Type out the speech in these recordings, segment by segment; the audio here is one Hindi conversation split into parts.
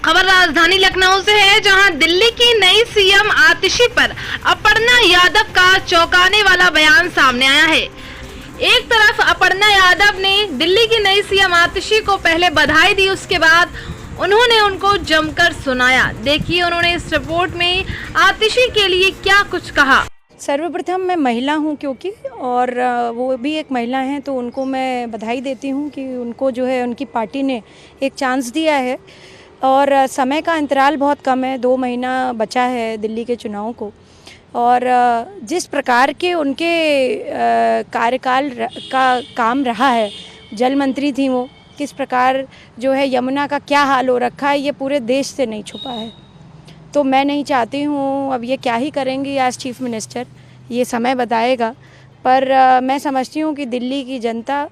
खबर राजधानी लखनऊ से है, जहां दिल्ली की नई सीएम आतिशी पर अपर्णा यादव का चौंकाने वाला बयान सामने आया है। एक तरफ अपर्णा यादव ने दिल्ली की नई सीएम आतिशी को पहले बधाई दी, उसके बाद उन्होंने उनको जमकर सुनाया। देखिए उन्होंने इस रिपोर्ट में आतिशी के लिए क्या कुछ कहा। सर्वप्रथम मैं महिला हूं क्योंकि और वो भी एक महिला हैं, तो उनको मैं बधाई देती हूं कि उनको जो है उनकी पार्टी ने एक चांस दिया है और समय का अंतराल बहुत कम है, 2 महीना बचा है दिल्ली के चुनाव को। और जिस प्रकार के उनके कार्यकाल का काम रहा है, जल मंत्री थी वो, किस प्रकार जो है यमुना का क्या हाल हो रखा है, ये पूरे देश से नहीं छुपा है। तो मैं नहीं चाहती हूँ, अब ये क्या ही करेंगी एज चीफ मिनिस्टर, ये समय बताएगा। पर मैं समझती हूँ कि दिल्ली की जनता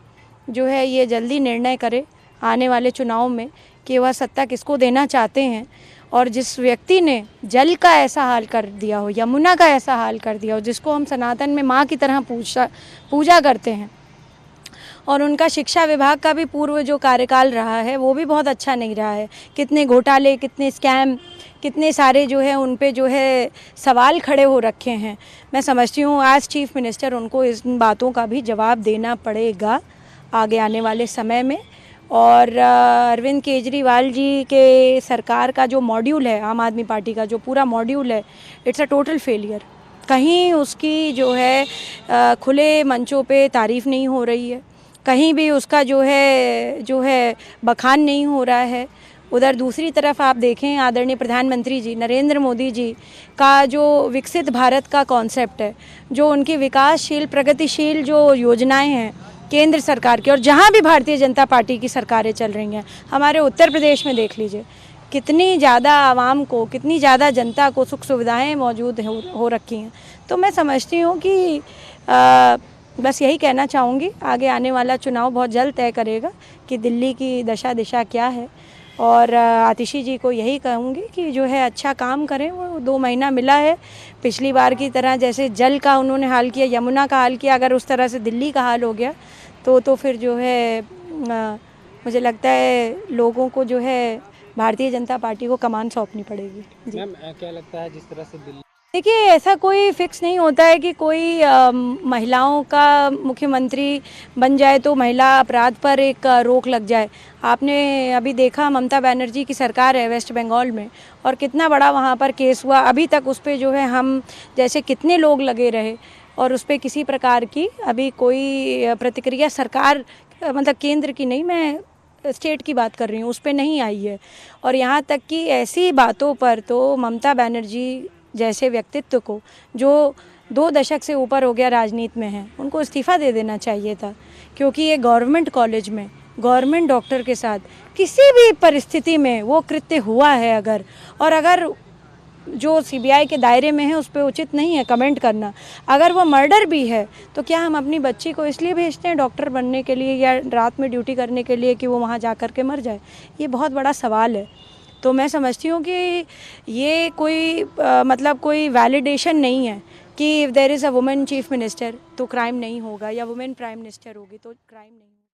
जो है ये जल्दी निर्णय करे आने वाले चुनाव में कि वह सत्ता किसको देना चाहते हैं। और जिस व्यक्ति ने जल का ऐसा हाल कर दिया हो, यमुना का ऐसा हाल कर दिया हो, जिसको हम सनातन में माँ की तरह पूजा करते हैं, और उनका शिक्षा विभाग का भी पूर्व जो कार्यकाल रहा है वो भी बहुत अच्छा नहीं रहा है। कितने घोटाले, कितने स्कैम, कितने सारे जो है उन पे जो है सवाल खड़े हो रखे हैं। मैं समझती हूँ एज चीफ मिनिस्टर उनको इन बातों का भी जवाब देना पड़ेगा आगे आने वाले समय में। और अरविंद केजरीवाल जी के सरकार का जो मॉड्यूल है, आम आदमी पार्टी का जो पूरा मॉड्यूल है, इट्स अ टोटल फेलियर। कहीं उसकी जो है खुले मंचों पे तारीफ़ नहीं हो रही है, कहीं भी उसका जो है बखान नहीं हो रहा है। उधर दूसरी तरफ आप देखें, आदरणीय प्रधानमंत्री जी नरेंद्र मोदी जी का जो विकसित भारत का कॉन्सेप्ट है, जो उनकी विकासशील प्रगतिशील जो योजनाएं हैं केंद्र सरकार की, और जहां भी भारतीय जनता पार्टी की सरकारें चल रही हैं, हमारे उत्तर प्रदेश में देख लीजिए कितनी ज़्यादा आवाम को, कितनी ज़्यादा जनता को सुख सुविधाएँ मौजूद हो रखी हैं। तो मैं समझती हूँ कि बस यही कहना चाहूँगी, आगे आने वाला चुनाव बहुत जल्द तय करेगा कि दिल्ली की दशा दिशा क्या है। और आतिशी जी को यही कहूँगी कि जो है अच्छा काम करें। वो 2 महीना मिला है, पिछली बार की तरह जैसे जल का उन्होंने हाल किया, यमुना का हाल किया, अगर उस तरह से दिल्ली का हाल हो गया तो फिर जो है मुझे लगता है लोगों को जो है भारतीय जनता पार्टी को कमान सौंपनी पड़ेगी। मैम क्या लगता है जिस तरह से दिल्ली, देखिए ऐसा कोई फिक्स नहीं होता है कि कोई महिलाओं का मुख्यमंत्री बन जाए तो महिला अपराध पर एक रोक लग जाए। आपने अभी देखा ममता बनर्जी की सरकार है वेस्ट बंगाल में, और कितना बड़ा वहाँ पर केस हुआ। अभी तक उस पर जो है हम जैसे कितने लोग लगे रहे और उस पर किसी प्रकार की अभी कोई प्रतिक्रिया सरकार, मतलब केंद्र की नहीं, मैं स्टेट की बात कर रही हूँ, उस पर नहीं आई है। और यहाँ तक कि ऐसी बातों पर तो ममता बनर्जी जैसे व्यक्तित्व को, जो 2 दशक से ऊपर हो गया राजनीति में है, उनको इस्तीफ़ा दे देना चाहिए था। क्योंकि ये गवर्नमेंट कॉलेज में गवर्नमेंट डॉक्टर के साथ किसी भी परिस्थिति में वो कृत्य हुआ है अगर जो सीबीआई के दायरे में है उस पर उचित नहीं है कमेंट करना। अगर वो मर्डर भी है तो क्या हम अपनी बच्ची को इसलिए भेजते हैं डॉक्टर बनने के लिए या रात में ड्यूटी करने के लिए कि वो वहाँ जा कर के मर जाए? ये बहुत बड़ा सवाल है। तो मैं समझती हूँ कि ये कोई मतलब कोई वैलिडेशन नहीं है कि if there is a women chief minister तो क्राइम नहीं होगा, या वुमेन प्राइम मिनिस्टर होगी तो क्राइम नहीं होगा।